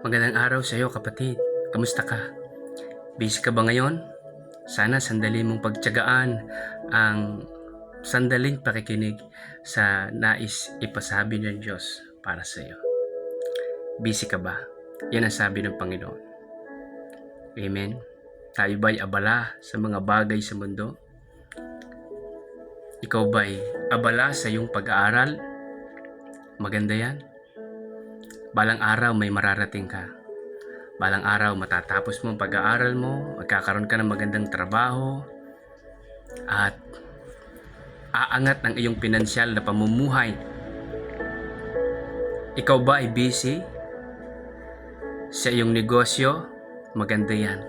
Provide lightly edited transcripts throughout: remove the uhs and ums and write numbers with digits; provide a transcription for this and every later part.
Magandang araw sa iyo, kapatid. Kamusta ka? Busy ka ba ngayon? Sana sandali mong pagtiyagaan ang sandaling pakikinig sa nais ipasabi ng Diyos para sa iyo. Busy ka ba? Yan ang sabi ng Panginoon. Amen. Tayo ba'y abala sa mga bagay sa mundo? Ikaw ba'y abala sa iyong pag-aaral? Maganda yan. Balang araw may mararating ka. Balang araw matatapos mo ang pag-aaral mo, magkakaroon ka ng magandang trabaho, at aangat ang iyong pinansyal na pamumuhay. Ikaw ba ay busy sa iyong negosyo? Maganda yan.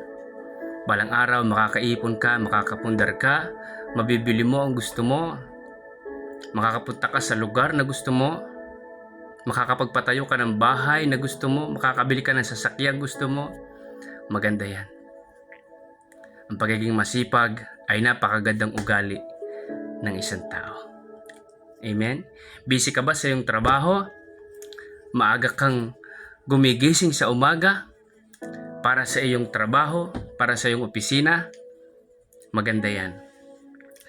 Balang araw makakaipon ka, makakapundar ka, mabibili mo ang gusto mo, makakapunta ka sa lugar na gusto mo, makakapagpatayo ka ng bahay na gusto mo, makakabili ka ng sasakyan gusto mo. Maganda yan. Ang pagiging masipag ay napakagandang ugali ng isang tao. Amen? Busy ka ba sa iyong trabaho? Maaga kang gumigising sa umaga para sa iyong trabaho, para sa iyong opisina? Maganda yan.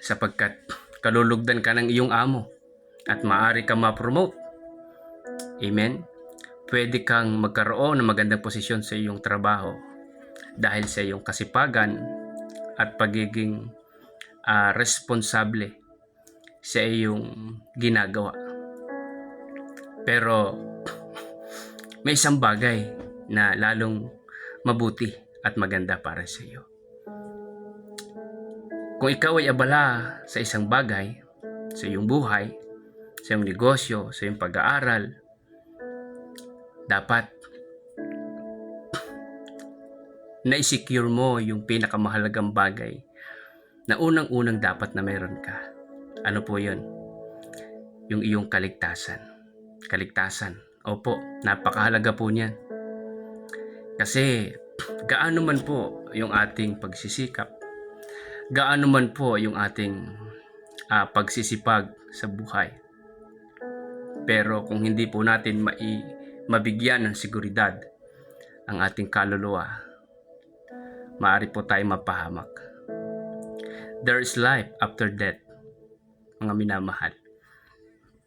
Sapagkat kalulugdan ka ng iyong amo at maaari ka ma-promote. Amen? Pwede kang magkaroon ng magandang posisyon sa iyong trabaho dahil sa iyong kasipagan at pagiging responsable sa iyong ginagawa. Pero may isang bagay na lalong mabuti at maganda para sa iyo. Kung ikaw ay abala sa isang bagay, sa iyong buhay, sa iyong negosyo, sa iyong pag-aaral, dapat na-secure mo yung pinakamahalagang bagay na unang-unang dapat na meron ka. Ano po yun? Yung iyong kaligtasan. Kaligtasan. Opo, napakahalaga po niyan. Kasi gaano man po yung ating pagsisikap, gaano man po yung ating pagsisipag sa buhay, pero kung hindi po natin mabigyan ng seguridad ang ating kaluluwa, maaari po tayo mapahamak. There is life after death, mga minamahal.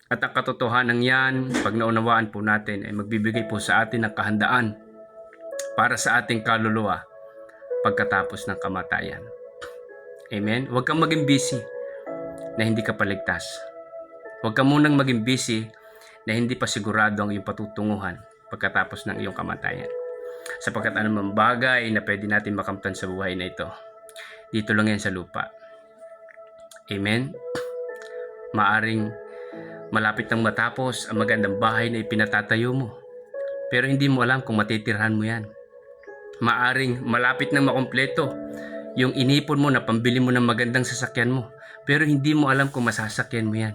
At ang katotohanan yan, pag naunawaan po natin, ay magbibigay po sa atin ng kahandaan para sa ating kaluluwa pagkatapos ng kamatayan. Amen? Huwag kang maging busy na hindi ka paligtas. Huwag ka munang maging busy na hindi pa sigurado ang iyong patutunguhan pagkatapos ng iyong kamatayan. Sapagkat anumang bagay na pwede natin makamtan sa buhay na ito, dito lang yan sa lupa. Amen? Maaring malapit nang matapos ang magandang bahay na ipinatatayo mo, pero hindi mo alam kung matitirhan mo yan. Maaring malapit nang makumpleto yung inipon mo na pambili mo ng magandang sasakyan mo, pero hindi mo alam kung masasakyan mo yan.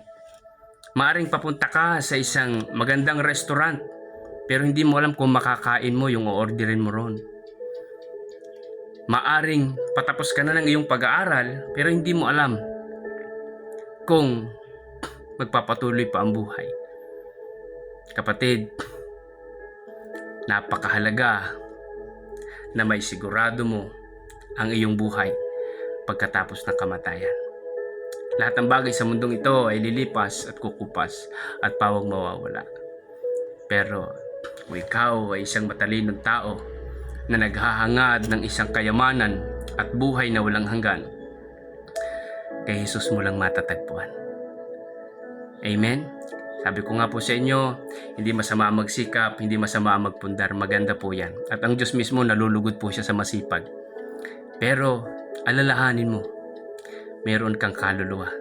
Maaring papunta ka sa isang magandang restaurant, pero hindi mo alam kung makakain mo yung o-orderin mo ron. Maaring patapos ka na ng iyong pag-aaral, pero hindi mo alam kung magpapatuloy pa ang buhay. Kapatid, napakahalaga na may sigurado mo ang iyong buhay pagkatapos ng kamatayan. Lahat ng bagay sa mundong ito ay lilipas at kukupas at pawang mawawala. Pero kung ikaw ay isang matalinong tao na naghahangad ng isang kayamanan at buhay na walang hanggan, kay Jesus mo lang matatagpuan. Amen? Sabi ko nga po sa inyo, hindi masama magsikap, hindi masama magpundar, maganda po yan. At ang Diyos mismo nalulugod po siya sa masipag. Pero alalahanin mo, meron kang kaluluwa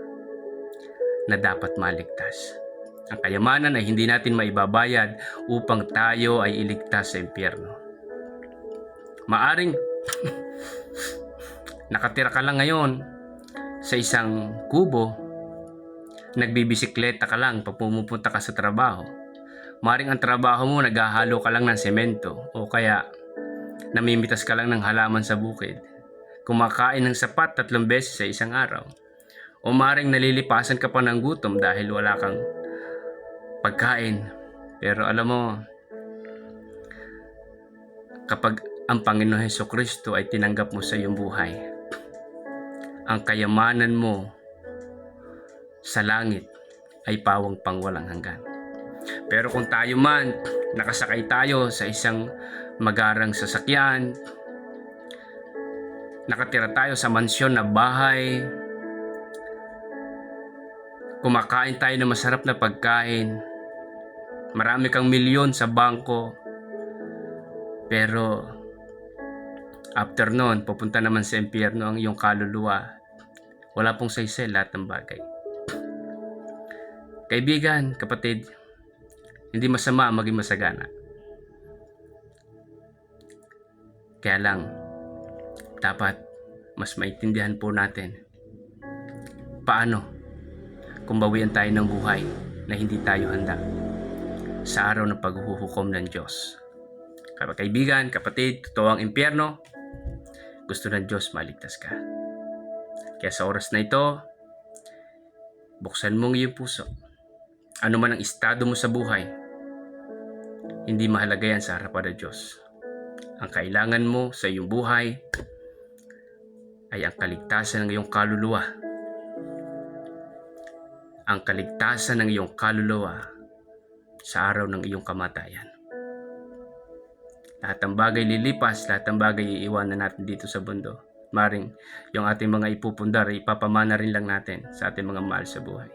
na dapat maligtas. Ang kayamanan ay hindi natin maibabayad upang tayo ay iligtas sa impyerno. Maaring nakatira ka lang ngayon sa isang kubo, nagbibisikleta ka lang pag pumupunta ka sa trabaho. Maaring ang trabaho mo, naghahalo ka lang ng semento o kaya namimitas ka lang ng halaman sa bukid. Kumakain ng sapat 3 beses sa isang araw. O maring nalilipasan ka pa ng gutom dahil wala kang pagkain. Pero alam mo, Kapag ang Panginoon Hesukristo ay tinanggap mo sa iyong buhay, ang kayamanan mo sa langit ay pawang pangwalang hanggan. Pero kung tayo man, nakasakay tayo sa isang magarang sasakyan, nakatira tayo sa mansyon na bahay, kumakain tayo ng masarap na pagkain, marami kang milyon sa bangko, pero after nun, pupunta naman sa impyerno ang iyong kaluluwa. Wala pong saysay lahat ng bagay. Kaibigan, kapatid, hindi masama maging masagana. Kaya lang, dapat mas maintindihan po natin paano kung bawian tayo ng buhay na hindi tayo handa sa araw ng paghuhukom ng Diyos. Kaibigan, kapatid, totoo ang impyerno, gusto ng Diyos maligtas ka. Kaya sa oras na ito, buksan mong iyong puso. Ano man ang estado mo sa buhay, hindi mahalaga yan sa harapan ng Diyos. Ang kailangan mo sa iyong buhay ay ang kaligtasan ng iyong kaluluwa. Ang kaligtasan ng iyong kaluluwa sa araw ng iyong kamatayan. Lahat ng bagay lilipas, lahat ng bagay iiwanan natin dito sa mundo. Maring yung ating mga ipupundar, ipapamana rin lang natin sa ating mga mahal sa buhay.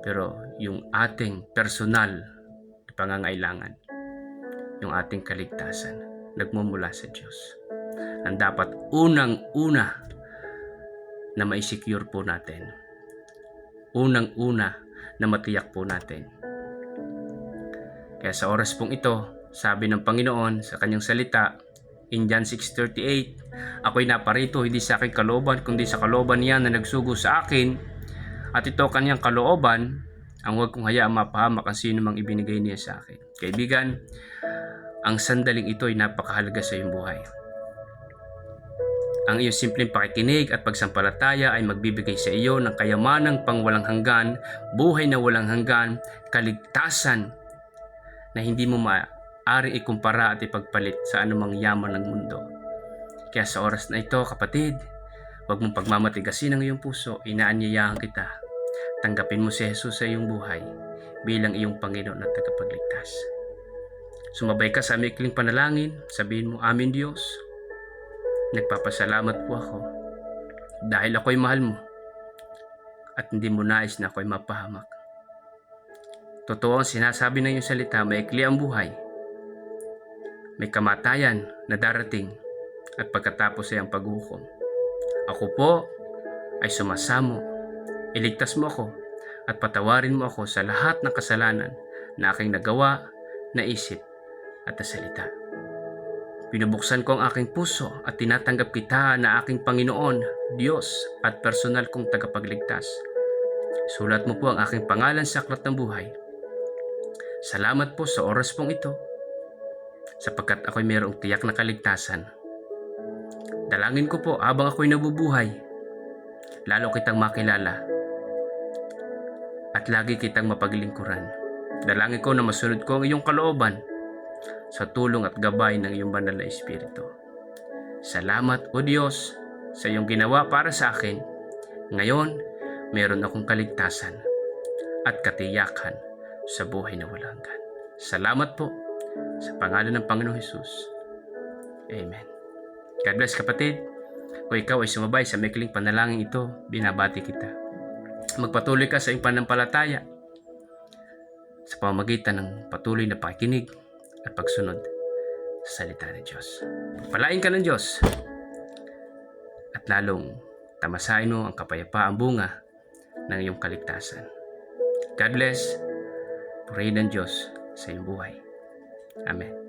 Pero yung ating personal na pangangailangan, yung ating kaligtasan, nagmumula sa Diyos. Ang dapat unang-una na ma-secure po natin. Unang-una na matiyak po natin. Kaya sa oras pong ito, sabi ng Panginoon sa kanyang salita, in John 6:38, ako'y naparito hindi sa aking kalooban, kundi sa kalooban niya na nagsugo sa akin, at ito kanyang kalooban, ang huwag kong hayaang mapahamak ang sino mang ibinigay niya sa akin. Kaibigan, ang sandaling ito ay napakahalaga sa iyong buhay. Ang iyong simpleng pakikinig at pagsampalataya ay magbibigay sa iyo ng kayamanang pangwalang hanggan, buhay na walang hanggan, kaligtasan na hindi mo maaaring ikumpara at ipagpalit sa anumang yaman ng mundo. Kaya sa oras na ito, kapatid, huwag mong pagmamatigasin ang iyong puso, inaanyayahan kita. Tanggapin mo si Jesus sa iyong buhay bilang iyong Panginoon at tagapagligtas. Sumabay ka sa amikling panalangin, sabihin mo, Amin Diyos, nagpapasalamat po ako dahil ako'y mahal mo at hindi mo nais na ako'y mapahamak. Totoo ang sinasabi ng iyong salita, maikli ang buhay. May kamatayan na darating at pagkatapos ay ang paghuhukom. Ako po ay sumasamo. Iligtas mo ako at patawarin mo ako sa lahat ng kasalanan na aking nagawa, naisip at nasalita. Pinubuksan ko ang aking puso at tinatanggap kita na aking Panginoon, Diyos at personal kong tagapagligtas. Sulat mo po ang aking pangalan sa aklat ng buhay. Salamat po sa oras pong ito sapagkat ako'y mayroong tiyak na kaligtasan. Dalangin ko po habang ako'y nabubuhay, lalo kitang makilala at lagi kitang mapaglingkuran. Dalangin ko na masunod ko ang iyong kalooban sa tulong at gabay ng iyong banal na Espiritu. Salamat o Diyos sa iyong ginawa para sa akin. Ngayon, meron akong kaligtasan at katiyakan sa buhay na walang hanggan. Salamat po sa pangalan ng Panginoong Hesus. Amen. God bless, kapatid. Kung ikaw ay sumabay sa maikling panalangin ito, binabati kita. Magpatuloy ka sa iyong pananampalataya sa pamamagitan ng patuloy na pakikinig at pagsunod sa salita ng Diyos. Palain ka ng Diyos at lalong tamasahin mo ang kapayapaang bunga ng iyong kaligtasan. God bless. Purihin ng Diyos sa iyong buhay. Amen.